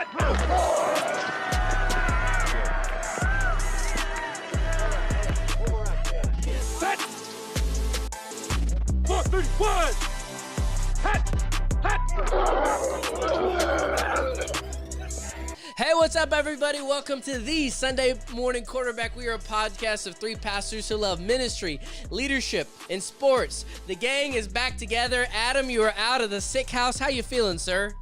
Set. 4, 3, 1. Hey, what's up, everybody? Welcome to the Sunday Morning Quarterback. We are a podcast of three pastors who love ministry, leadership, and sports. The gang is back together. Adam, you are out of the sick house. How you feeling, sir?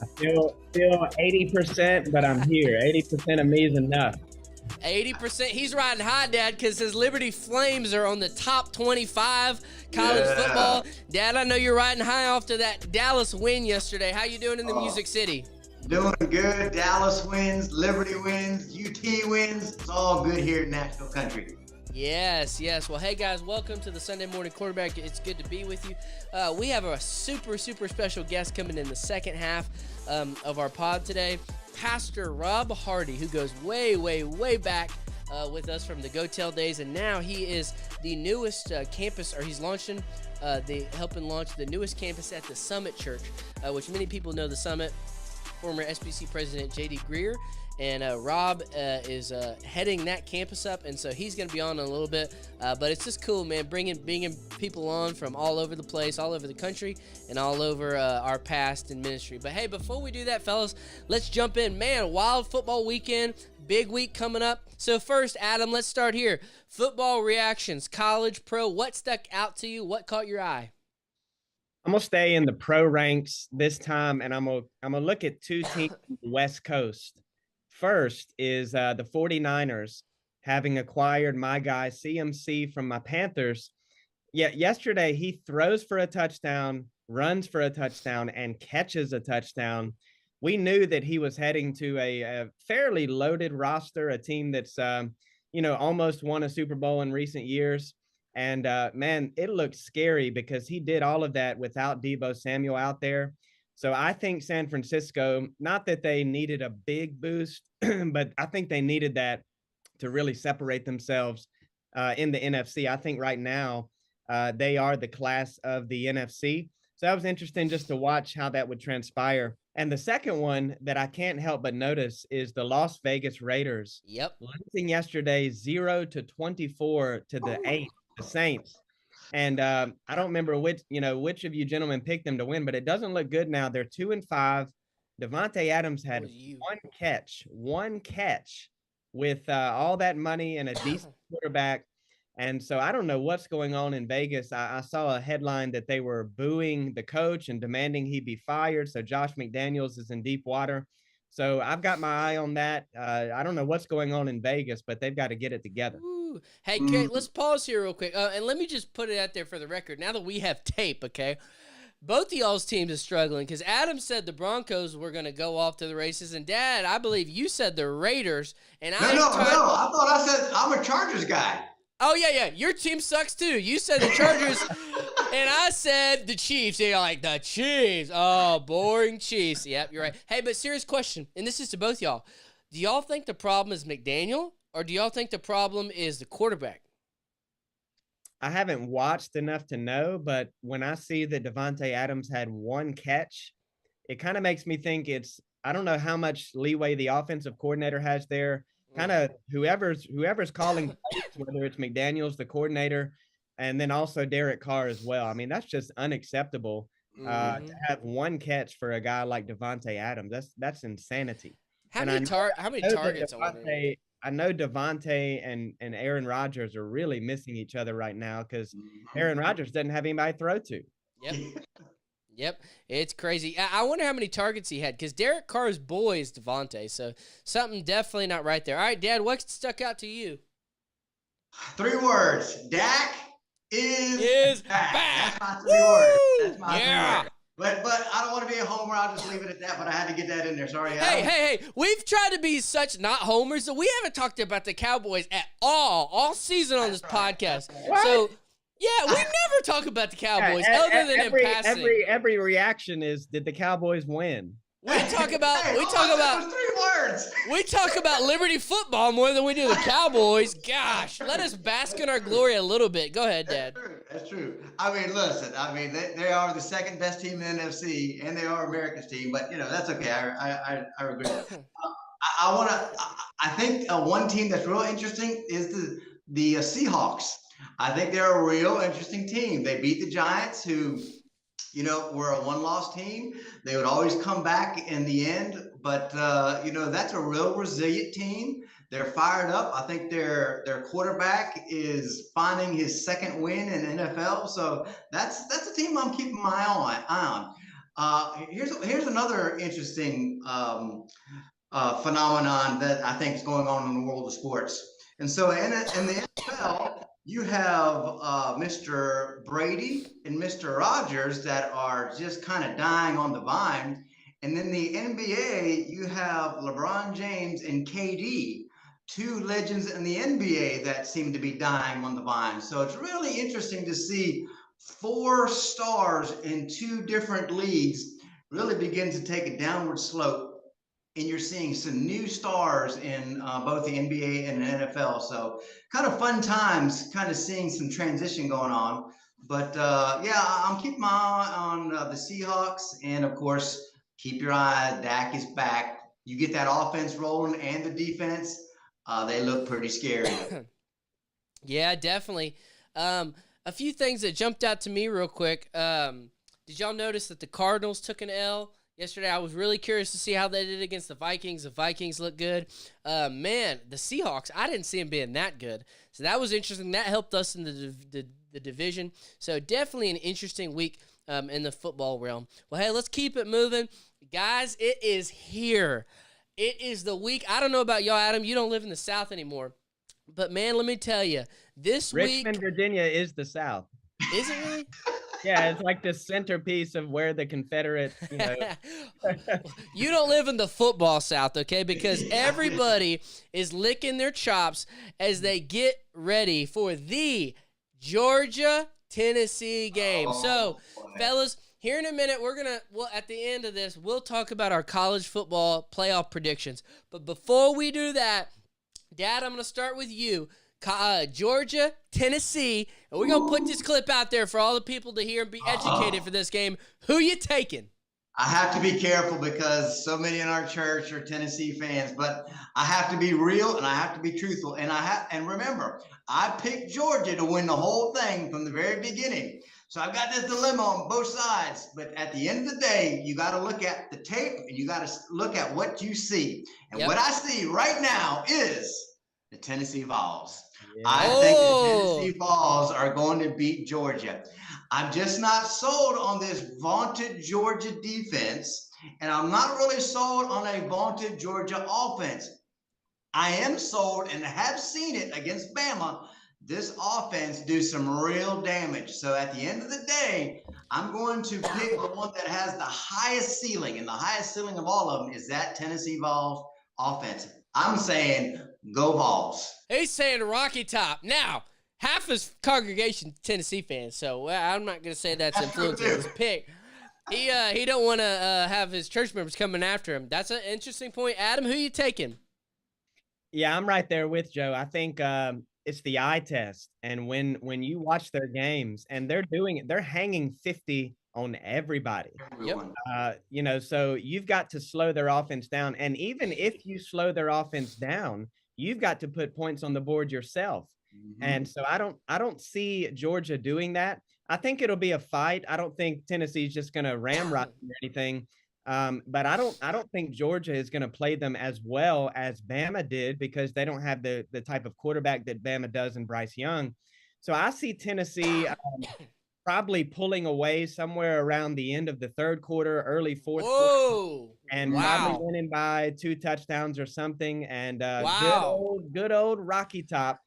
I feel 80%, but I'm here. 80% of me is enough. 80%. He's riding high, Dad, because his Liberty Flames are on the top 25 college football. Dad, I know you're riding high off to that Dallas win yesterday. How you doing in the Music City? Doing good. Dallas wins, Liberty wins, UT wins. It's all good here in National Country. Yes. Well, hey, guys, welcome to the Sunday Morning Quarterback. It's good to be with you. We have a super special guest coming in the second half of our pod today. Pastor Rob Hardy, who goes way back with us from the Go Tell days, and now he is the newest campus, or he's launching, helping launch the newest campus at the Summit Church, which many people know the Summit. Former SBC President J.D. Greer, and Rob is heading that campus up, and so he's going to be on in a little bit, but it's just cool, man, bringing people on from all over the place, all over the country, and all over our past in ministry. But hey, before we do that, fellas, let's jump in. Man, wild football weekend, big week coming up. So first, Adam, let's start here. Football reactions, college, pro, what stuck out to you? What caught your eye? I'm going to stay in the pro ranks this time, and I'm gonna look at two teams on the West Coast. First is the 49ers, having acquired my guy CMC from my Panthers. Yesterday he throws for a touchdown, runs for a touchdown, and catches a touchdown. We knew that he was heading to a fairly loaded roster, a team that's almost won a Super Bowl in recent years. And, man, it looked scary because he did all of that without Deebo Samuel out there. So I think San Francisco, not that they needed a big boost, but I think they needed that to really separate themselves in the NFC. I think right now they are the class of the NFC. So that was interesting just to watch how that would transpire. And the second one that I can't help but notice is the Las Vegas Raiders. Yep. Losing yesterday 0-24 to the Saints. And I don't remember which of you gentlemen picked them to win, but it doesn't look good now. They're 2-5. Devontae Adams had one catch with all that money and a decent quarterback. And so I don't know what's going on in Vegas. I saw a headline that they were booing the coach and demanding he be fired. So Josh McDaniels is in deep water. So I've got my eye on that. I don't know what's going on in Vegas, but they've got to get it together. Ooh. Hey, Kate, let's pause here real quick. And let me just put it out there for the record. Now that we have tape, okay, both of y'all's teams are struggling because Adam said the Broncos were going to go off to the races. And, Dad, I believe you said the Raiders. And No, I thought I said I'm a Chargers guy. Oh, yeah. Your team sucks, too. You said the Chargers, and I said the Chiefs. And you're like, the Chiefs. Oh, boring Chiefs. Yep, you're right. Hey, but serious question, and this is to both y'all. Do y'all think the problem is McDaniel, or do y'all think the problem is the quarterback? I haven't watched enough to know, but when I see that Devontae Adams had one catch, it kind of makes me think I don't know how much leeway the offensive coordinator has there. Kind of whoever's calling plays, whether it's McDaniels, the coordinator, and then also Derek Carr as well. I mean, that's just unacceptable to have one catch for a guy like Devontae Adams. That's insanity. How many targets? I know Devontae and Aaron Rodgers are really missing each other right now because Aaron Rodgers doesn't have anybody to throw to. Yep, it's crazy. I wonder how many targets he had because Derek Carr's boy is Devontae, so something definitely not right there. All right, Dad, what stuck out to you? 3 words. Dak is back. That's my 3 words. 3 words. But I don't want to be a homer. I'll just leave it at that. But I had to get that in there. Sorry, Adam. Hey. We've tried to be such not homers that we haven't talked about the Cowboys at all season on this podcast. What? So, yeah, we never talk about the Cowboys other than in passing. Every reaction is, did the Cowboys win? We talk about 3 words. We talk about Liberty football more than we do the Cowboys. Gosh, let us bask in our glory a little bit. Go ahead, Dad. That's true. I mean, listen. I mean, they are the second best team in the NFC, and they are America's team. But that's okay. I agree. I want to. I think one team that's real interesting is the Seahawks. I think they're a real interesting team. They beat the Giants, who were a one-loss team. They would always come back in the end, but that's a real resilient team. They're fired up. I think their quarterback is finding his second win in NFL. So that's a team I'm keeping my eye on. Here's another interesting phenomenon that I think is going on in the world of sports. And so in the NFL, you have Mr. Brady and Mr. Rogers that are just kind of dying on the vine. And in the NBA, you have LeBron James and KD, two legends in the NBA that seem to be dying on the vine. So it's really interesting to see 4 stars in 2 different leagues really begin to take a downward slope. And you're seeing some new stars in both the NBA and the NFL. So kind of fun times, kind of seeing some transition going on. But I'm keeping my eye on the Seahawks. And of course, keep your eye, Dak is back. You get that offense rolling and the defense, they look pretty scary. Yeah, definitely. A few things that jumped out to me real quick. Did y'all notice that the Cardinals took an L yesterday? I was really curious to see how they did against the Vikings. The Vikings look good. Man, the Seahawks, I didn't see them being that good. So that was interesting. That helped us in the division. So definitely an interesting week in the football realm. Well, hey, let's keep it moving. Guys, it is here. It is the week. I don't know about y'all, Adam. You don't live in the South anymore. But, man, let me tell you, this week. Richmond, Virginia is the South. Is it really? Yeah, it's like the centerpiece of where the Confederate, You don't live in the football South, okay? Because everybody is licking their chops as they get ready for the Georgia-Tennessee game. So, fellas, here in a minute, at the end of this, we'll talk about our college football playoff predictions. But before we do that, Dad, I'm going to start with you. Georgia, Tennessee, and we're going to put this clip out there for all the people to hear and be educated for this game. Who you taking? I have to be careful because so many in our church are Tennessee fans, but I have to be real and I have to be truthful. And remember, I picked Georgia to win the whole thing from the very beginning. So I've got this dilemma on both sides, but at the end of the day, you got to look at the tape and you got to look at what you see. And what I see right now is the Tennessee Vols. Yeah. I think the Tennessee Vols are going to beat Georgia. I'm just not sold on this vaunted Georgia defense, and I'm not really sold on a vaunted Georgia offense. I am sold and have seen it against Bama, this offense do some real damage. So at the end of the day, I'm going to pick the one that has the highest ceiling, and the highest ceiling of all of them is that Tennessee Vols offense. I'm saying go Vols. He's saying Rocky Top. Now, half his congregation Tennessee fans, so I'm not going to say that's influencing his pick. He don't want to have his church members coming after him. That's an interesting point. Adam, who you taking? Yeah, I'm right there with Joe. I think it's the eye test. And when you watch their games and they're hanging 50 on everybody. Yep. So you've got to slow their offense down. And even if you slow their offense down, you've got to put points on the board yourself. Mm-hmm. And so I don't see Georgia doing that. I think it'll be a fight. I don't think Tennessee's just going to ramrod or anything. But I don't think Georgia is going to play them as well as Bama did, because they don't have the type of quarterback that Bama does in Bryce Young. So I see Tennessee probably pulling away somewhere around the end of the third quarter, early fourth quarter, and probably winning by 2 touchdowns or something. And good old Rocky Top.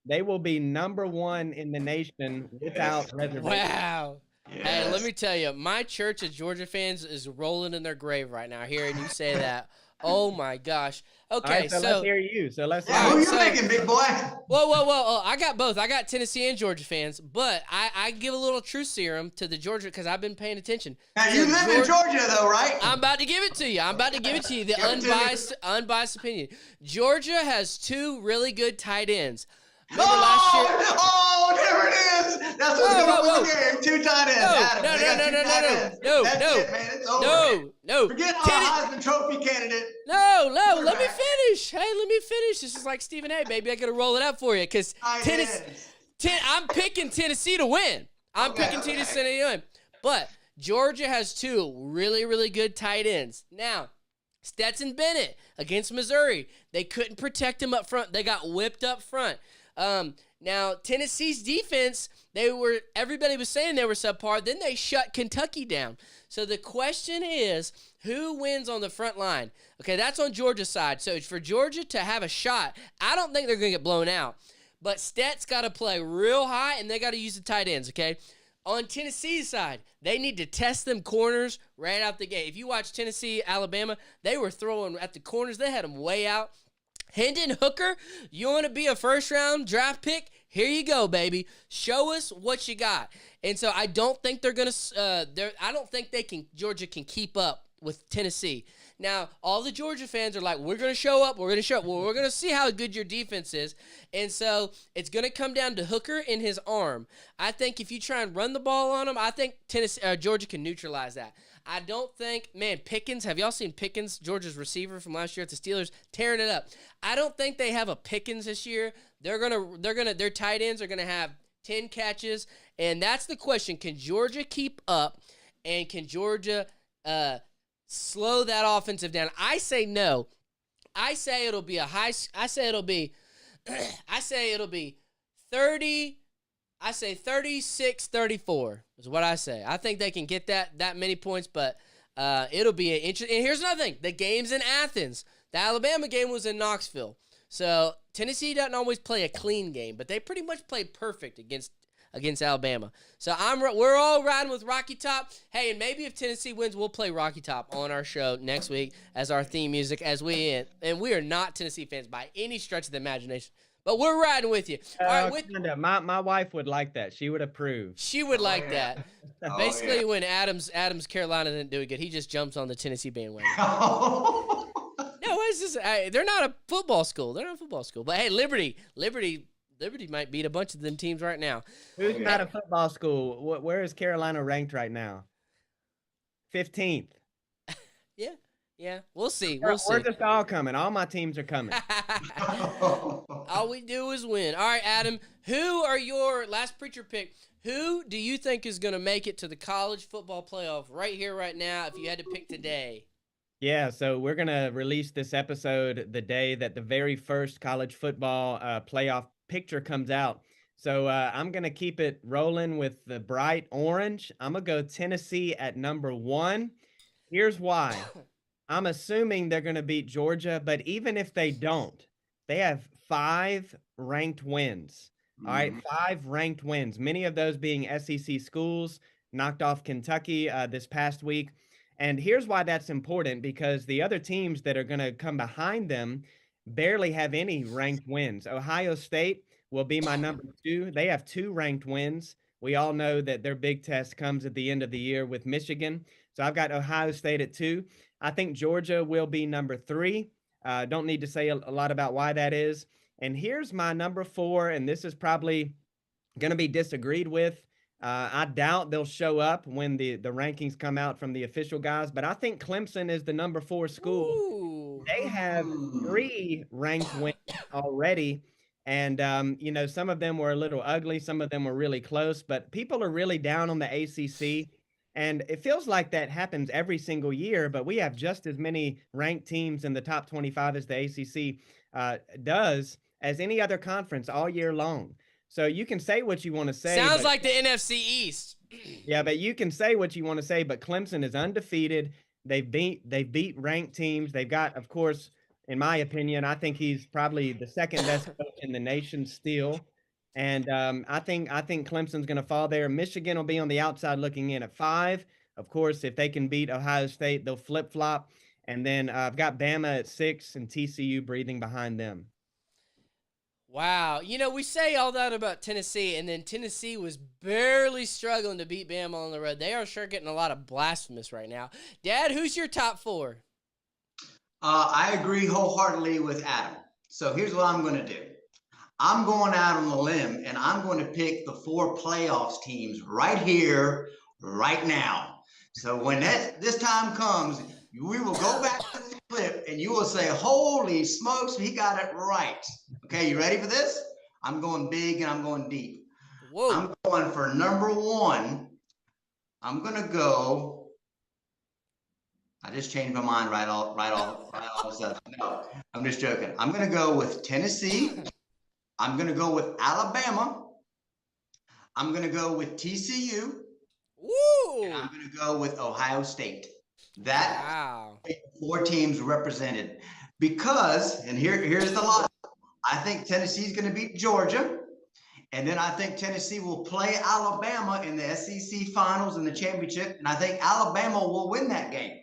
They will be number 1 in the nation without reservation. Wow. Yes. Hey, let me tell you, my church of Georgia fans is rolling in their grave right now hearing you say that. Oh, my gosh. Okay, right, so let's hear you. So let's hear who you thinking, big boy? Whoa. Oh, I got both. I got Tennessee and Georgia fans, but I give a little truth serum to the Georgia because I've been paying attention. Now, you live in Georgia, though, right? I'm about to give it to you. The unbiased opinion. Georgia has 2 really good tight ends. Last year, whatever it is. That's what's going to win the game. 2 tight ends. Adam, they got 2 tight ends. That's it, man. It's over. No. Forget our Heisman Trophy candidate. No. Let me finish. Hey, let me finish. This is like Stephen A, baby. I got to roll it up for you because I'm picking Tennessee to win. I'm picking Tennessee to win. But Georgia has 2 really, really good tight ends. Now, Stetson Bennett against Missouri. They couldn't protect him up front. They got whipped up front. Now, Tennessee's defense, everybody was saying they were subpar. Then they shut Kentucky down. So the question is, who wins on the front line? Okay, that's on Georgia's side. So for Georgia to have a shot, I don't think they're going to get blown out. But Stet's got to play real high, and they got to use the tight ends, okay? On Tennessee's side, they need to test them corners right out the gate. If you watch Tennessee, Alabama, they were throwing at the corners. They had them way out. Hendon Hooker, you want to be a first-round draft pick? Here you go, baby. Show us what you got. And so I don't think they're going to I don't think Georgia can keep up with Tennessee. Now, all the Georgia fans are like, we're going to show up. We're going to show up. Well, we're going to see how good your defense is. And so it's going to come down to Hooker and his arm. I think if you try and run the ball on him, I think Georgia can neutralize that. I don't think, Pickens, have y'all seen Pickens, Georgia's receiver from last year at the Steelers, tearing it up? I don't think they have a Pickens this year. Their tight ends are going to have 10 catches. And that's the question. Can Georgia keep up? And can Georgia slow that offensive down? I say no. I say it'll be 30. I say 36-34 is what I say. I think they can get that many points, but it'll be an interesting. And here's another thing. The game's in Athens. The Alabama game was in Knoxville. So Tennessee doesn't always play a clean game, but they pretty much played perfect against Alabama. So we're all riding with Rocky Top. Hey, and maybe if Tennessee wins, we'll play Rocky Top on our show next week as our theme music as we end. And we are not Tennessee fans by any stretch of the imagination. But we're riding with you. All right, my wife would like that. She would approve. She would like that. Basically, when Adams Carolina didn't do it good, he just jumps on the Tennessee bandwagon. No, it's just they're not a football school. They're not a football school. But hey, Liberty might beat a bunch of them teams right now. Who's not a football school? Where is Carolina ranked right now? 15th. Yeah, we'll see. We're just all coming. All my teams are coming. All we do is win. All right, Adam, who are your last preacher pick? Who do you think is going to make it to the college football playoff right here, right now, if you had to pick today? Yeah, so we're going to release this episode the day that the very first college football playoff picture comes out. So I'm going to keep it rolling with the bright orange. I'm going to go Tennessee at number 1. Here's why. I'm assuming they're going to beat Georgia, but even if they don't, they have 5 ranked wins. All right, 5 ranked wins, many of those being SEC schools, knocked off Kentucky this past week. And here's why that's important, because the other teams that are going to come behind them barely have any ranked wins. Ohio State will be my number 2. They have 2 ranked wins. We all know that their big test comes at the end of the year with Michigan. So I've got Ohio State at 2. I think Georgia will be number 3. Don't need to say a lot about why that is. And here's my number 4, and this is probably going to be disagreed with. I doubt they'll show up when the rankings come out from the official guys, but I think Clemson is the number 4 school. Ooh. They have 3 ranked wins already. And, some of them were a little ugly. Some of them were really close, but people are really down on the ACC. And it feels like that happens every single year, but we have just as many ranked teams in the top 25 as the ACC does as any other conference all year long. So you can say what you want to say. Sounds like the NFC East. Yeah, but you can say what you want to say, but Clemson is undefeated. They beat ranked teams. They've got, of course, in my opinion, I think he's probably the second best coach in the nation still. And I think Clemson's going to fall there. Michigan will be on the outside looking in at 5. Of course, if they can beat Ohio State, they'll flip-flop. And then I've got Bama at 6 and TCU breathing behind them. Wow. We say all that about Tennessee, and then Tennessee was barely struggling to beat Bama on the road. They are sure getting a lot of blasphemous right now. Dad, who's your top 4? I agree wholeheartedly with Adam. So here's what I'm going to do. I'm going out on a limb and I'm going to pick the 4 playoffs teams right here, right now. So when this time comes, we will go back to the clip and you will say, holy smokes, he got it right. Okay, you ready for this? I'm going big and I'm going deep. Whoa. I'm going for number 1. I'm going to go. I just changed my mind right all of a sudden. No, I'm just joking. I'm going to go with Tennessee. I'm going to go with Alabama. I'm going to go with TCU. Woo! And I'm going to go with Ohio State. That 4 teams represented. Because, and here's the logic. I think Tennessee's going to beat Georgia. And then I think Tennessee will play Alabama in the SEC finals and the championship. And I think Alabama will win that game.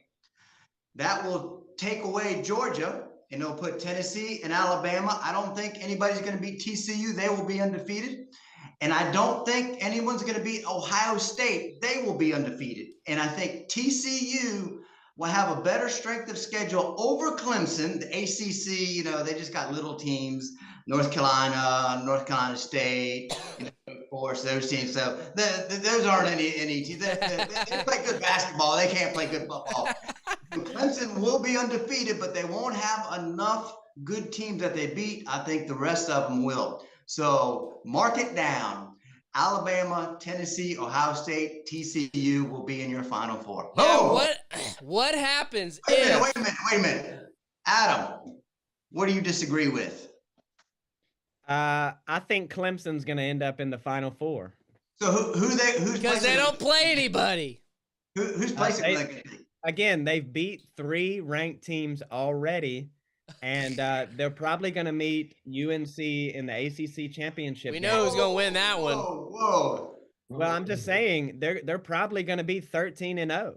That will take away Georgia, and they'll put Tennessee and Alabama. I don't think anybody's going to beat TCU. They will be undefeated. And I don't think anyone's going to beat Ohio State. They will be undefeated. And I think TCU will have a better strength of schedule over Clemson. The ACC, they just got little teams. North Carolina State, of course, those teams. So those aren't any teams. They play good basketball. They can't play good football. Clemson will be undefeated, but they won't have enough good teams that they beat. I think the rest of them will. So mark it down. Alabama, Tennessee, Ohio State, TCU will be in your Final 4. Now, what happens Wait a minute. Adam, what do you disagree with? I think Clemson's going to end up in the Final 4. So who's because they don't play anybody. Who's placing them? Again, they've beat 3 ranked teams already, and they're probably going to meet UNC in the ACC championship. We know who's going to win that one. Whoa. Well, I'm just saying they're probably going to be 13-0.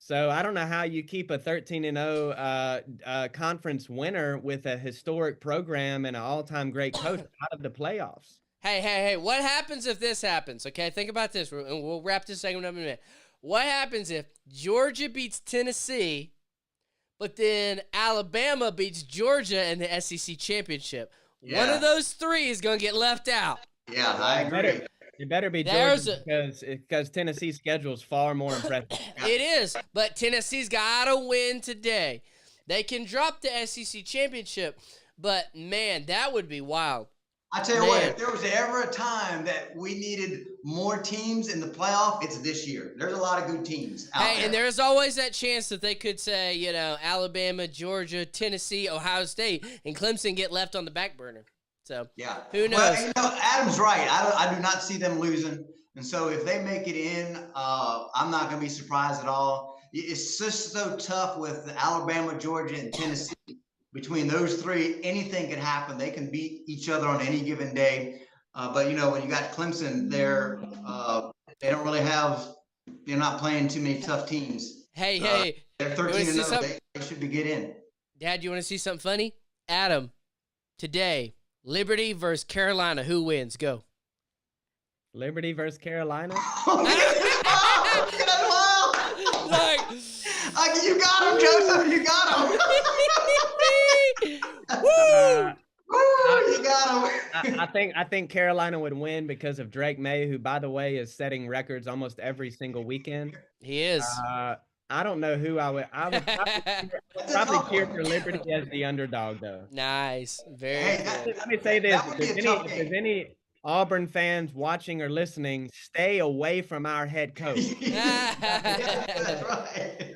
So I don't know how you keep a 13-0 conference winner with a historic program and an all-time great coach out of the playoffs. Hey, what happens if this happens? Okay, think about this, and we'll wrap this segment up in a minute. What happens if Georgia beats Tennessee, but then Alabama beats Georgia in the SEC championship? Yeah. One of those 3 is going to get left out. Yeah, I agree. It better be Georgia because Tennessee's schedule is far more impressive. It is, but Tennessee's got to win today. They can drop the SEC championship, but, man, that would be wild. I tell you what, if there was ever a time that we needed more teams in the playoff, it's this year. There's a lot of good teams out there. And there's always that chance that they could say, Alabama, Georgia, Tennessee, Ohio State, and Clemson get left on the back burner. So, who knows? Well, Adam's right. I do not see them losing. And so if they make it in, I'm not going to be surprised at all. It's just so tough with Alabama, Georgia, and Tennessee. Between those 3, anything can happen. They can beat each other on any given day. But, when you got Clemson there, they don't really they're not playing too many tough teams. Hey. They're 13-0. They should get in. Dad, you want to see something funny? Adam, today, Liberty versus Carolina. Who wins? Go. Liberty versus Carolina? You got him, Joseph. You got him. You got him. I think Carolina would win because of Drake May, who, by the way, is setting records almost every single weekend. He is. I don't know who I would probably cheer for Liberty as the underdog, though. Nice. Very good. Let me say this. If there's any Auburn fans watching or listening, stay away from our head coach. That's right.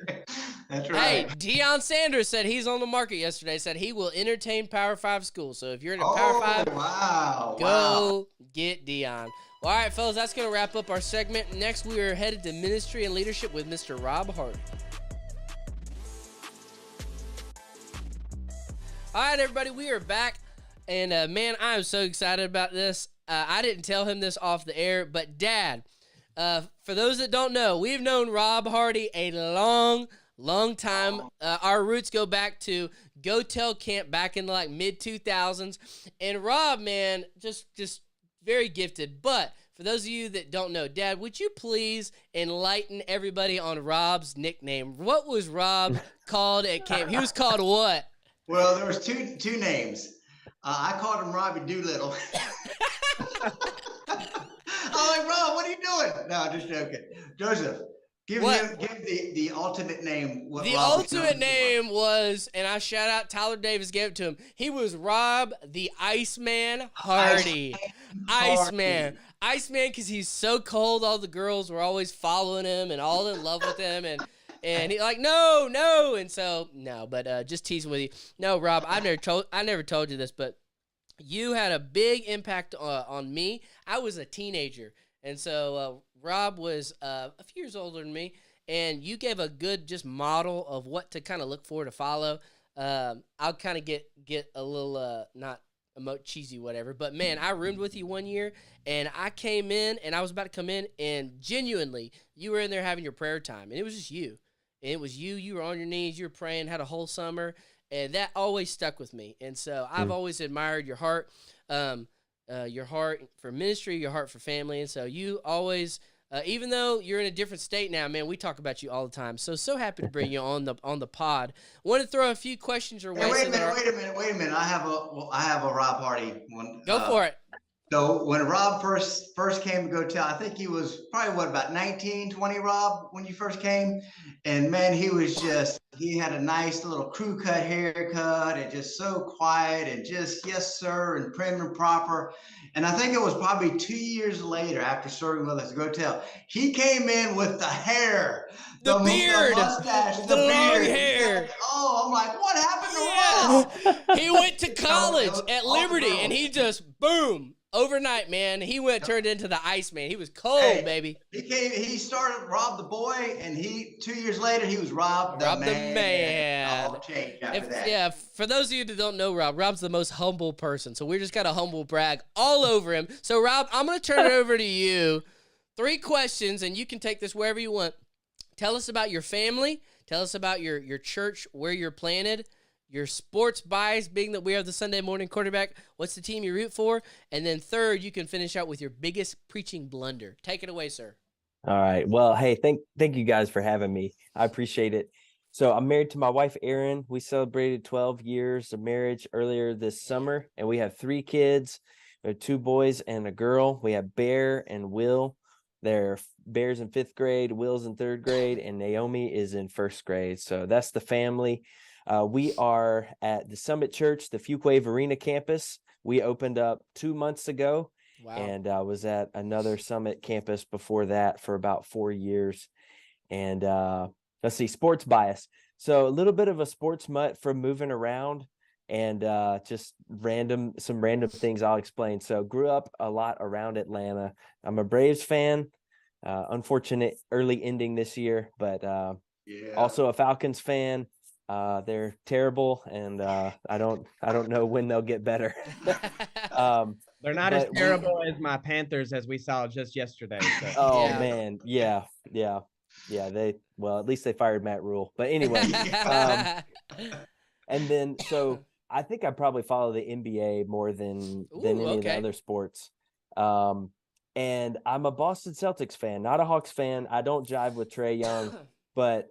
That's right. Hey, Deion Sanders said he's on the market yesterday. Said he will entertain Power 5 schools. So if you're in a Power 5, go get Deion. Well, all right, fellas, that's going to wrap up our segment. Next, we are headed to Ministry and Leadership with Mr. Rob Hardy. All right, everybody, we are back. And, man, I am so excited about this. I didn't tell him this off the air, but, Dad, for those that don't know, we've known Rob Hardy a long time. Our roots go back to Go Tell Camp back in the mid-2000s. And Rob, man, just very gifted. But for those of you that don't know, Dad, would you please enlighten everybody on Rob's nickname? What was Rob called at camp? He was called what? Well, there was two names. I called him Robbie Doolittle. I'm like, Rob, what are you doing? No, just joking. Joseph, give the ultimate name. What The Rob was ultimate known name was, and I shout out Tyler Davis gave it to him. He was Rob the Iceman Hardy. Iceman. Iceman, because he's so cold. All the girls were always following him and all in love with him. And he like, no. And so, no, but just teasing with you. No, Rob, I never told you this, but you had a big impact on me. I was a teenager. And so Rob was a few years older than me. And you gave a good just model of what to kind of look for to follow. I'll kind of get a little, not emote cheesy, whatever. But, man, I roomed with you one year. And I came in, and I was about to come in. And genuinely, you were in there having your prayer time. And it was just you. And it was you. You were on your knees. You were praying, had a whole summer. And that always stuck with me. And so I've always admired your heart for ministry, your heart for family. And so you always, even though you're in a different state now, man, we talk about you all the time. So happy to bring you on the pod. Want to throw a few questions your way. Hey, wait a minute. I have a Rob Hardy one. Go for it. So when Rob first came to GoTel, I think he was probably about 19, 20, Rob, when you first came. And man, he had a nice little crew cut haircut and just so quiet and just, yes, sir, and prim and proper. And I think it was probably 2 years later after serving with us at GoTel, he came in with the hair, the beard, the mustache, the long hair. I'm like, what happened to Rob? He went to college at Liberty and he just, boom. Overnight, man, he turned into the Iceman. He was cold, baby. He started Rob the boy, and 2 years later, he was Rob the man. All changed after that. Yeah, for those of you that don't know Rob's the most humble person. So we're just got a humble brag all over him. So, Rob, I'm going to turn it over to you. 3 questions, and you can take this wherever you want. Tell us about your family. Tell us about your church, where you're planted. Your sports bias, being that we are the Sunday morning quarterback. What's the team you root for? And then third, you can finish out with your biggest preaching blunder. Take it away, sir. All right. Well, hey, thank you guys for having me. I appreciate it. So I'm married to my wife, Erin. We celebrated 12 years of marriage earlier this summer, and we have 3 kids. We have 2 boys and a girl. We have Bear and Will. They're Bear's in 5th grade, Will's in 3rd grade, and Naomi is in 1st grade. So that's the family. We are at the Summit Church, the Fuquay Arena campus. We opened up 2 months ago. Wow. And I was at another Summit campus before that for about 4 years. And let's see, sports bias. So a little bit of a sports mutt from moving around and just some random things I'll explain. So grew up a lot around Atlanta. I'm a Braves fan. Unfortunate early ending this year, but also a Falcons fan. They're terrible, and I don't know when they'll get better. They're not as terrible as my Panthers, as we saw just yesterday. So. Oh man, yeah. At least they fired Matt Rule. But anyway, and then so I think I probably follow the NBA more than any of the other sports. And I'm a Boston Celtics fan, not a Hawks fan. I don't jive with Trae Young. But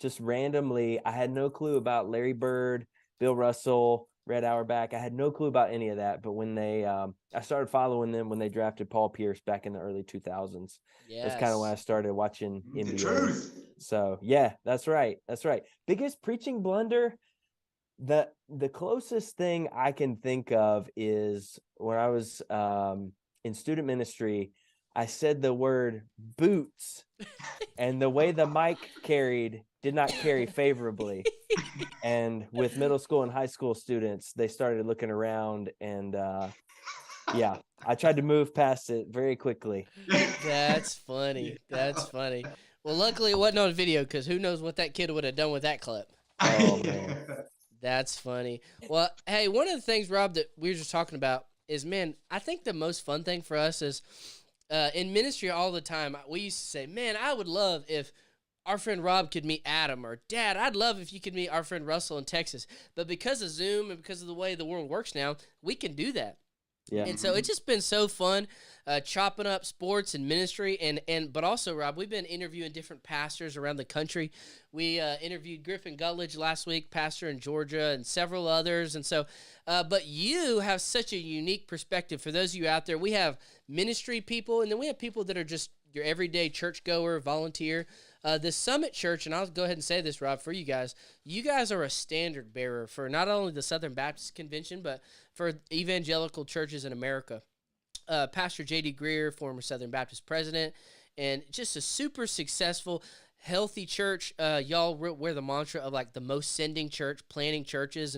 just randomly, I had no clue about Larry Bird, Bill Russell, Red Auerbach. I had no clue about any of that. But when I started following them when they drafted Paul Pierce back in the early 2000s. Yes. That's kind of when I started watching NBA. Truth. So, yeah, that's right. Biggest preaching blunder, the closest thing I can think of is when I was in student ministry, I said the word boots, and the way the mic did not carry favorably. And with middle school and high school students, they started looking around, and I tried to move past it very quickly. That's funny. Well, luckily it wasn't on video, because who knows what that kid would have done with that clip. Oh, man. That's funny. Well, hey, one of the things, Rob, that we were just talking about is, man, I think the most fun thing for us is, in ministry all the time, we used to say, man, I would love if our friend Rob could meet Adam, or Dad, I'd love if you could meet our friend Russell in Texas. But because of Zoom and because of the way the world works now, we can do that. Yeah. And so it's just been so fun chopping up sports and ministry. But also, Rob, we've been interviewing different pastors around the country. We interviewed Griffin Gutledge last week, pastor in Georgia, and several others. And so, but you have such a unique perspective. For those of you out there, we have ministry people, and then we have people that are just your everyday churchgoer, volunteer. The Summit Church, and I'll go ahead and say this, Rob, for you guys are a standard bearer for not only the Southern Baptist Convention, but for evangelical churches in America. Pastor J.D. Greer, former Southern Baptist president, and just a super successful, healthy church. Y'all wear the mantra of like the most sending church, planting churches.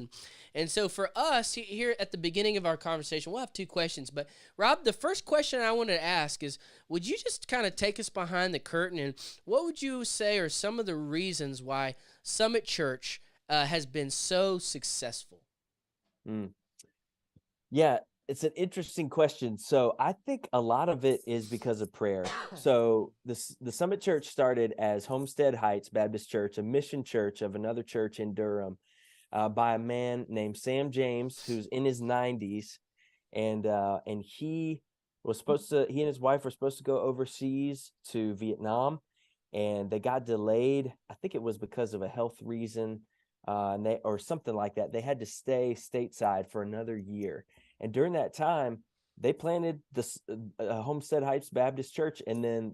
And so for us here at the beginning of our conversation, we'll have two questions. But Rob, the first question I wanted to ask is, would you just kind of take us behind the curtain, and what would you say are some of the reasons why Summit Church has been so successful? Yeah, it's an interesting question. So I think a lot of it is because of prayer. So the Summit Church started as Homestead Heights Baptist Church, a mission church of another church in Durham, by a man named Sam James, who's in his 90s, and he and his wife were supposed to go overseas to Vietnam, and they got delayed. I think it was because of a health reason, or something like that. They had to stay stateside for another year, and during that time, they planted this Homestead Heights Baptist Church, and then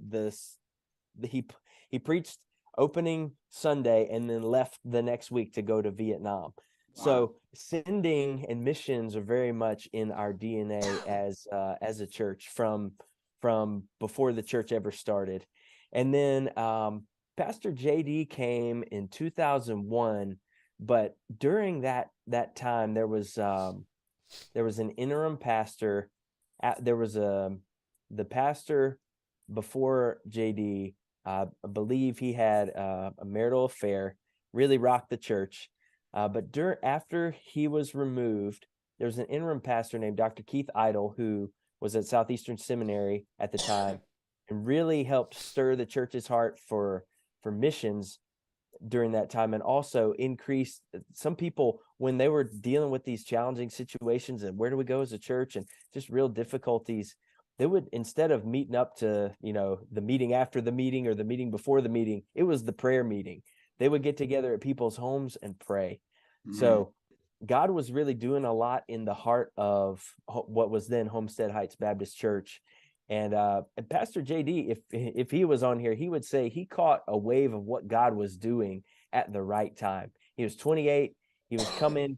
he preached opening Sunday and then left the next week to go to Vietnam. Wow. So sending and missions are very much in our DNA as a church from before the church ever started. And then Pastor JD came in 2001, but during that time there was an interim pastor. There was the pastor before JD. I believe he had a marital affair, really rocked the church. But after he was removed, there was an interim pastor named Dr. Keith Idle, who was at Southeastern Seminary at the time, and really helped stir the church's heart for missions during that time, and also increased some people when they were dealing with these challenging situations and where do we go as a church and just real difficulties. They would, instead of meeting up to, the meeting after the meeting or the meeting before the meeting, it was the prayer meeting. They would get together at people's homes and pray. Mm-hmm. So God was really doing a lot in the heart of what was then Homestead Heights Baptist Church. And Pastor JD, if he was on here, he would say he caught a wave of what God was doing at the right time. He was 28. He was coming.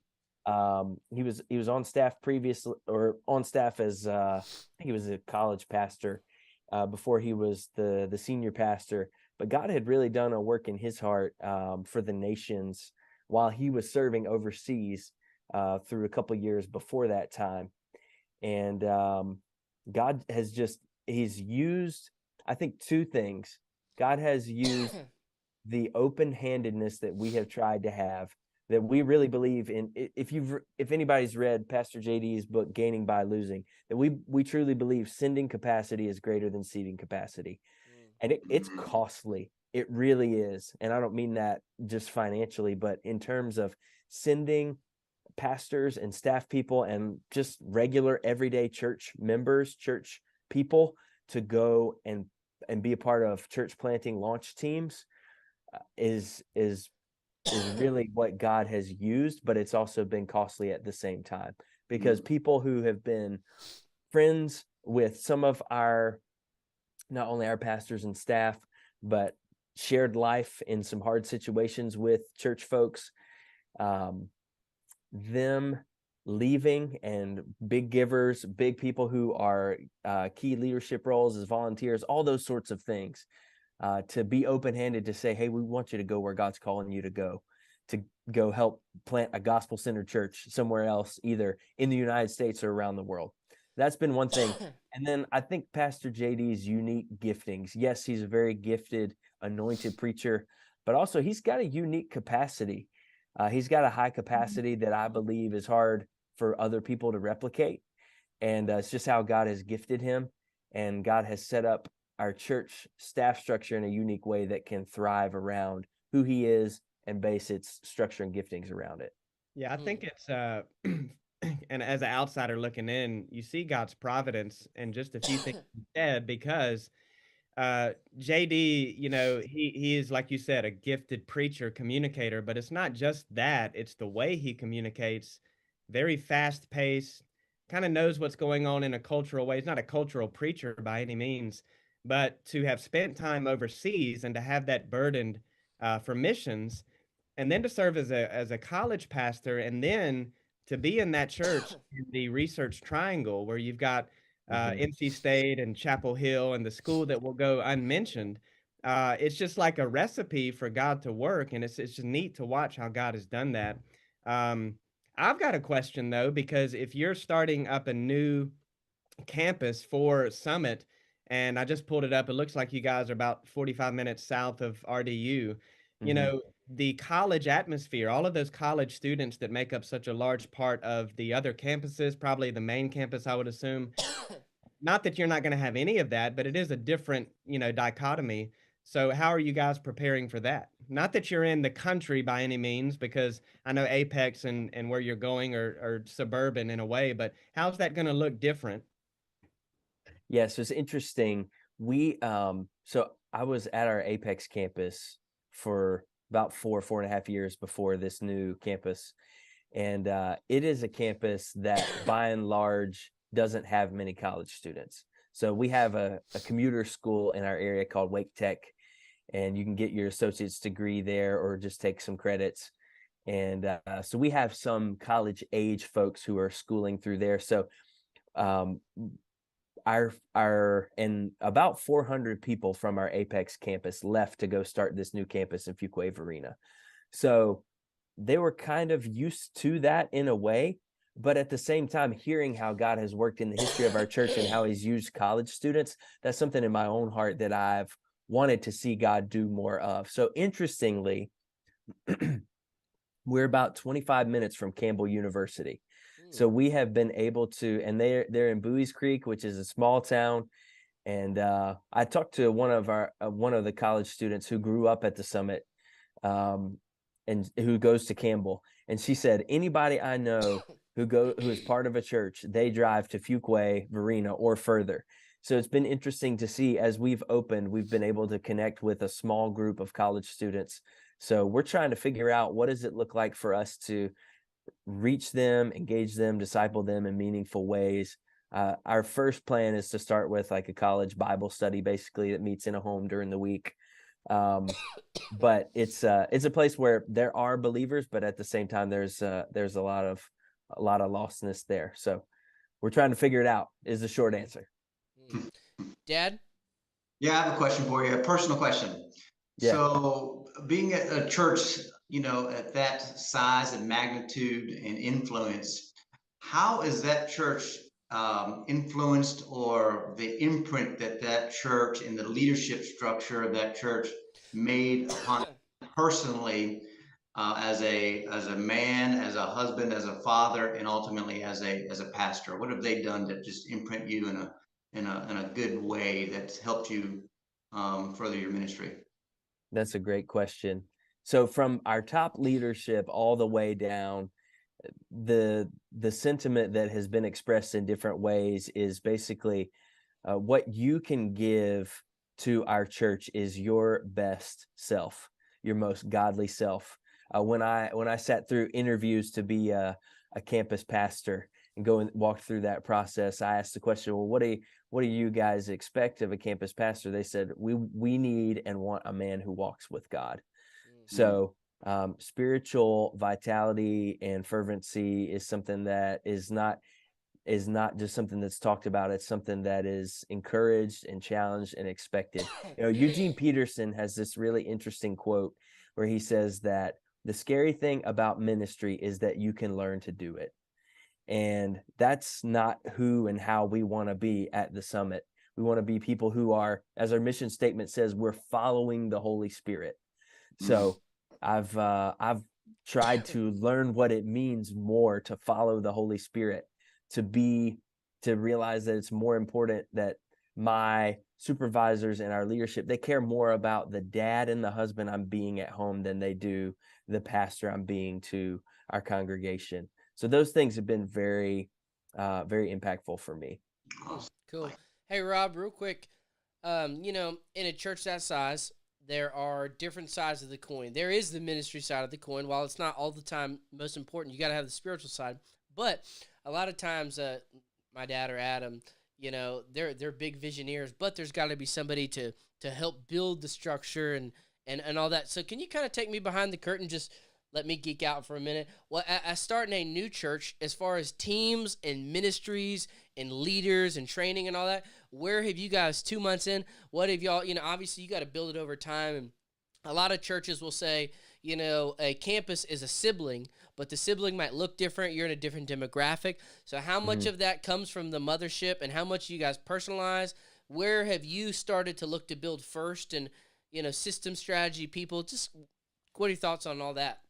He was on staff previously, or on staff as I think he was a college pastor before he was the senior pastor. But God had really done a work in his heart for the nations while he was serving overseas through a couple years before that time. And God has he's used, I think, two things. God has used the open-handedness that we have tried to have, that we really believe in. If anybody's read Pastor JD's book, Gaining by Losing, that we truly believe sending capacity is greater than seeding capacity. And it's costly. It really is. And I don't mean that just financially, but in terms of sending pastors and staff people and just regular everyday church members, church people to go and be a part of church planting launch teams is really what God has used, but it's also been costly at the same time, because people who have been friends with some of not only our pastors and staff, but shared life in some hard situations with church folks, them leaving, and big givers, big people who are key leadership roles as volunteers, all those sorts of things, to be open-handed to say, hey, we want you to go where God's calling you to go help plant a gospel-centered church somewhere else, either in the United States or around the world. That's been one thing. And then I think Pastor JD's unique giftings. Yes, he's a very gifted, anointed preacher, but also he's got a unique capacity. He's got a high capacity that I believe is hard for other people to replicate. And it's just how God has gifted him. And God has set up our church staff structure in a unique way that can thrive around who he is and base its structure and giftings around it. Yeah, I think it's and as an outsider looking in, you see God's providence and just a few things he said, because JD, he is, like you said, a gifted preacher, communicator, but it's not just that, it's the way he communicates, very fast paced, kind of knows what's going on in a cultural way. He's not a cultural preacher by any means, but to have spent time overseas and to have that burdened for missions, and then to serve as a college pastor, and then to be in that church in the Research Triangle where you've got NC State and Chapel Hill and the school that will go unmentioned. It's just like a recipe for God to work, and it's just neat to watch how God has done that. Um, I've got a question though, because if you're starting up a new campus for Summit, and I just pulled it up, it looks like you guys are about 45 minutes south of RDU. You know, the college atmosphere, all of those college students that make up such a large part of the other campuses, probably the main campus, I would assume. Not that you're not going to have any of that, but it is a different, dichotomy. So how are you guys preparing for that? Not that you're in the country by any means, because I know Apex and where you're going are suburban in a way, but how's that going to look different? Yeah, so it's interesting. So I was at our Apex campus for about 4.5 years before this new campus. And it is a campus that by and large doesn't have many college students. So we have a commuter school in our area called Wake Tech, and you can get your associate's degree there or just take some credits. And so we have some college age folks who are schooling through there. So and about 400 people from our Apex campus left to go start this new campus in Fuquay Arena. So they were kind of used to that in a way, but at the same time, hearing how God has worked in the history of our church and how he's used college students, that's something in my own heart that I've wanted to see God do more of. So interestingly, we're about 25 minutes from Campbell University. So we have been able to, and they're in Bowie's Creek, which is a small town. And I talked to one of the college students who grew up at the Summit, and who goes to Campbell. And she said, anybody I know who is part of a church, they drive to Fuquay, Varina, or further. So it's been interesting to see, as we've opened, we've been able to connect with a small group of college students. So we're trying to figure out, what does it look like for us to reach them, engage them, disciple them in meaningful ways. Our first plan is to start with like a college Bible study, basically, that meets in a home during the week. But it's a place where there are believers, but at the same time, there's a lot of lostness there. So we're trying to figure it out, is the short answer. Dad? Yeah, I have a question for you, a personal question. Yeah. So being at a church, at that size and magnitude and influence, how is that church influenced, or the imprint that church and the leadership structure of that church made upon personally, as a man, as a husband, as a father, and ultimately as a pastor? What have they done to just imprint you in a good way that's helped you further your ministry? That's a great question. So from our top leadership all the way down, the sentiment that has been expressed in different ways is basically, what you can give to our church is your best self, your most godly self. When I sat through interviews to be a campus pastor and go and walk through that process, I asked the question, well, what do you guys expect of a campus pastor? They said, we need and want a man who walks with God. So spiritual vitality and fervency is something that is not just something that's talked about. It's something that is encouraged and challenged and expected. Eugene Peterson has this really interesting quote where he says that the scary thing about ministry is that you can learn to do it. And that's not who and how we want to be at the Summit. We want to be people who are, as our mission statement says, we're following the Holy Spirit. So I've tried to learn what it means more to follow the Holy Spirit, to realize that it's more important that my supervisors and our leadership, they care more about the dad and the husband I'm being at home than they do the pastor I'm being to our congregation. So those things have been very, very impactful for me. Cool. Hey, Rob, real quick. In a church that size, there are different sides of the coin. There is the ministry side of the coin. While it's not all the time most important, you got to have the spiritual side. But a lot of times, my dad or Adam, they're big visioneers, but there's got to be somebody to help build the structure and all that. So can you kind of take me behind the curtain, just let me geek out for a minute? Well, I start in a new church as far as teams and ministries and leaders and training and all that. Where have you guys 2 months in? What have y'all, obviously you got to build it over time. And a lot of churches will say, a campus is a sibling, but the sibling might look different. You're in a different demographic. So how much of that comes from the mothership and how much you guys personalize? Where have you started to look to build first and, system strategy, people? Just what are your thoughts on all that?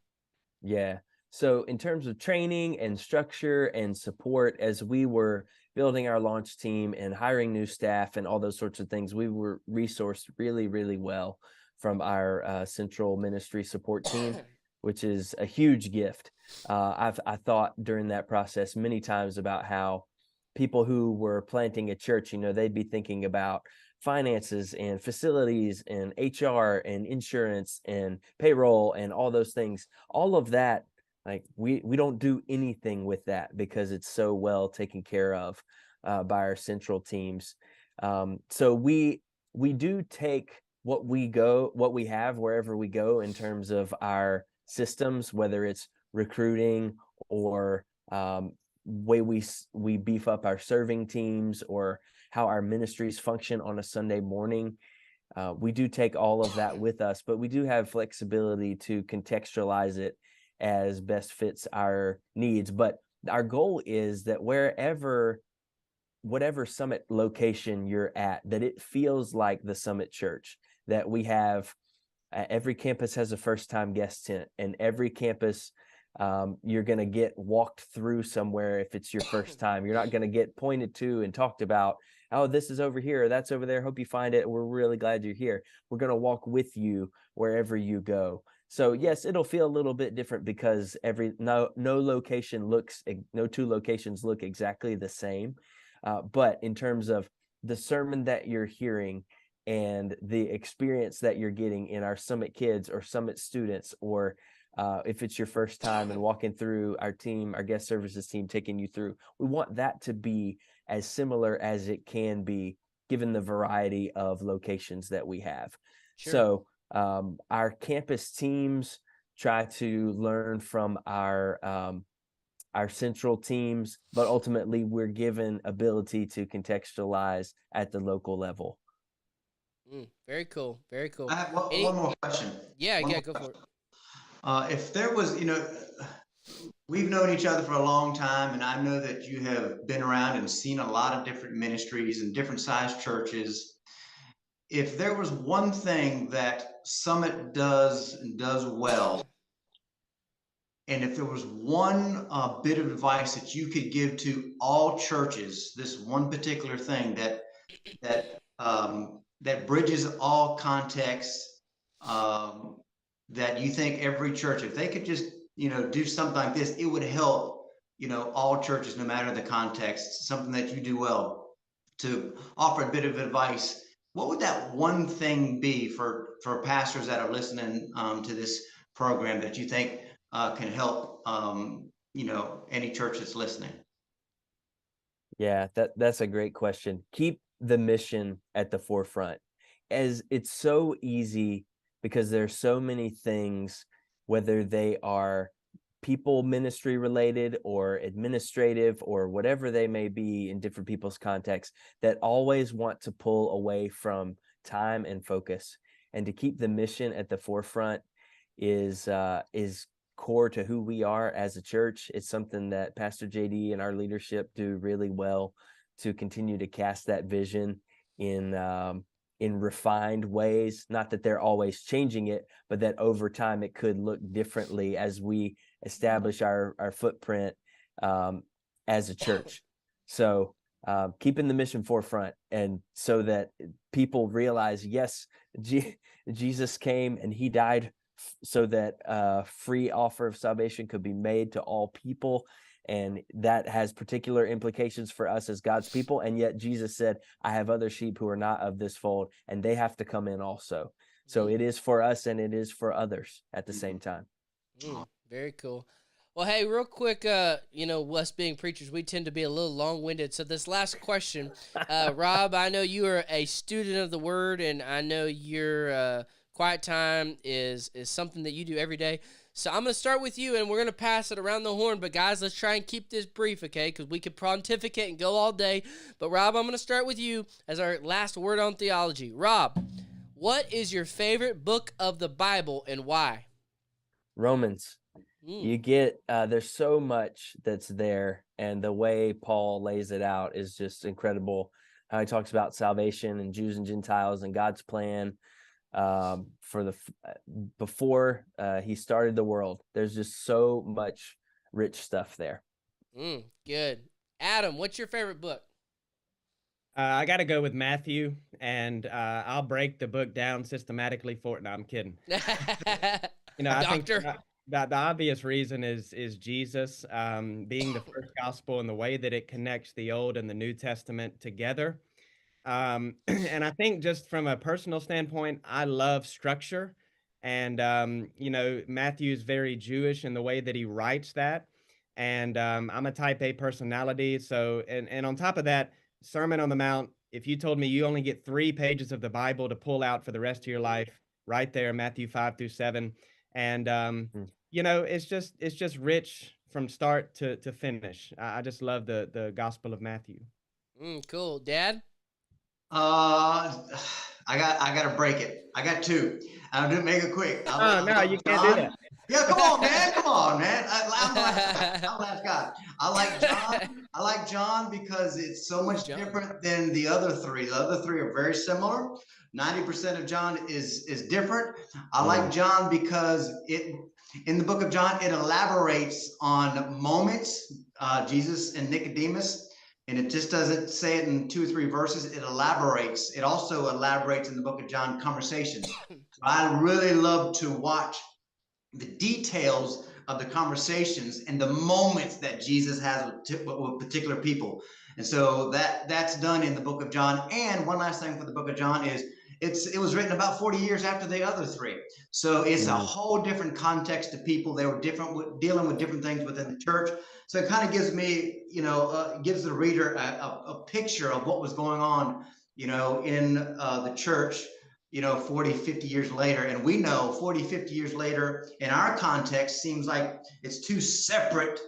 Yeah. So in terms of training and structure and support, as we were building our launch team and hiring new staff and all those sorts of things, we were resourced really, really well from our central ministry support team, which is a huge gift. I thought during that process many times about how people who were planting a church, they'd be thinking about finances and facilities and HR and insurance and payroll and all those things. All of that, like we don't do anything with that because it's so well taken care of by our central teams. So we do take what we have wherever we go in terms of our systems, whether it's recruiting or way we beef up our serving teams or how our ministries function on a Sunday morning. We do take all of that with us, but we do have flexibility to contextualize it as best fits our needs. But our goal is that whatever Summit location you're at, that it feels like the Summit Church, that we have, every campus has a first-time guest tent, and every campus you're going to get walked through somewhere if it's your first time. You're not going to get pointed to and talked about, oh, this is over here, that's over there, hope you find it, we're really glad you're here. We're going to walk with you wherever you go. So yes, it'll feel a little bit different because no two locations look exactly the same. But in terms of the sermon that you're hearing and the experience that you're getting in our Summit kids or Summit students, or if it's your first time and walking through our team, our guest services team taking you through, we want that to be as similar as it can be given the variety of locations that we have. Sure. So our campus teams try to learn from our central teams, but ultimately we're given ability to contextualize at the local level. Very cool. Very cool. I have one more question. Yeah, go for it. If there was, we've known each other for a long time, and I know that you have been around and seen a lot of different ministries and different sized churches. If there was one thing that Summit does and does well, and if there was one bit of advice that you could give to all churches, this one particular thing that bridges all contexts, that you think every church, if they could just do something like this, it would help all churches, no matter the context, something that you do well, to offer a bit of advice, what would that one thing be for pastors that are listening to this program that you think can help any church that's listening? Yeah, that's a great question. Keep the mission at the forefront, as it's so easy because there's so many things, whether they are people ministry related or administrative or whatever they may be in different people's contexts, that always want to pull away from time and focus. And to keep the mission at the forefront is core to who we are as a church. It's something that Pastor JD and our leadership do really well to continue to cast that vision in refined ways. Not that they're always changing it, but that over time it could look differently as we establish our footprint as a church. So keeping the mission forefront, and so that people realize, yes, Jesus came and he died so that free offer of salvation could be made to all people. And that has particular implications for us as God's people. And yet Jesus said, I have other sheep who are not of this fold, and they have to come in also. So it is for us and it is for others at the same time. Very cool. Well, hey, real quick, us being preachers, we tend to be a little long-winded. So this last question, Rob, I know you are a student of the Word, and I know your quiet time is something that you do every day. So I'm going to start with you, and we're going to pass it around the horn. But, guys, let's try and keep this brief, okay, because we could pontificate and go all day. But, Rob, I'm going to start with you as our last word on theology. Rob, what is your favorite book of the Bible and why? Romans. You get, there's so much that's there, and the way Paul lays it out is just incredible. How he talks about salvation and Jews and Gentiles and God's plan before he started the world. There's just so much rich stuff there. Good. Adam, what's your favorite book? I got to go with Matthew, and I'll break the book down systematically for it. No, I'm kidding. I think the obvious reason is Jesus being the first gospel and the way that it connects the Old and the New Testament together. And I think just from a personal standpoint, I love structure. And, Matthew is very Jewish in the way that he writes that. And I'm a type A personality. So, and on top of that, Sermon on the Mount, if you told me you only get 3 pages of the Bible to pull out for the rest of your life, right there, Matthew 5-7. And, it's just rich from start to finish. I just love the Gospel of Matthew. Cool. Dad? I got to break it. I got 2. I'll make it quick. No, you can't do that. Yeah, come on, man. I'm last guy. I like John because it's so much different than the other 3. The other 3 are very similar. 90% of John is different. I like John because in the book of John, it elaborates on moments, Jesus and Nicodemus, and it just doesn't say it in 2 or 3 verses. It elaborates. It also elaborates in the book of John conversations. I really love to watch the details of the conversations and the moments that Jesus has with particular people. And so that's done in the book of John. And one last thing for the book of John is it was written about 40 years after the other 3. So it's a whole different context to people. They were dealing with different things within the church. So it kind of gives me, gives the reader a picture of what was going on, in the church, 40, 50 years later. And we know 40, 50 years later, in our context, seems like it's 2 separate,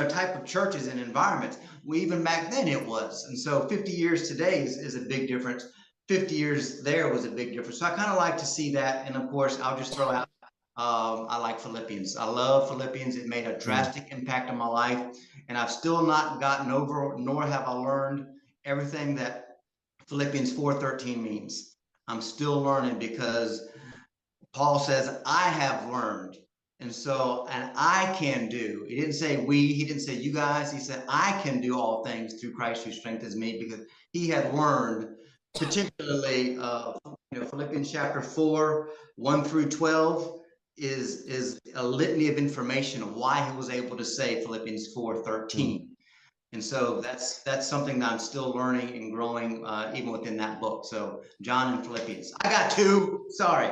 type of churches and environments. Even back then it was. And so 50 years today is a big difference. 50 years there was a big difference. So I kind of like to see that. And of course, I'll just throw out, I like Philippians. I love Philippians. It made a drastic impact on my life. And I've still not gotten over, nor have I learned everything that Philippians 4:13 means. I'm still learning because Paul says, I have learned. And I can do. He didn't say we, he didn't say you guys. He said, I can do all things through Christ who strengthens me, because he had learned, particularly Philippians chapter 4, 1-12 is a litany of information of why he was able to say Philippians 4:13. And so that's something that I'm still learning and growing even within that book. So John and Philippians. I got 2. Sorry.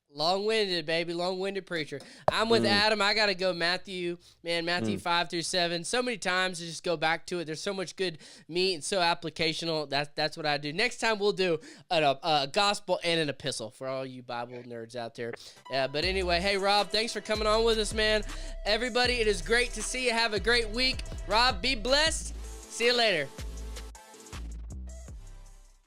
Long-winded, baby. Long-winded preacher. I'm with Adam. I got to go Matthew. Man, Matthew 5-7. So many times to just go back to it. There's so much good meat and so applicational. That's what I do. Next time we'll do a gospel and an epistle for all you Bible nerds out there. But anyway, hey, Rob, thanks for coming on with us, man. Everybody, it is great to see you. Have a great week. Rob, be blessed. See you later.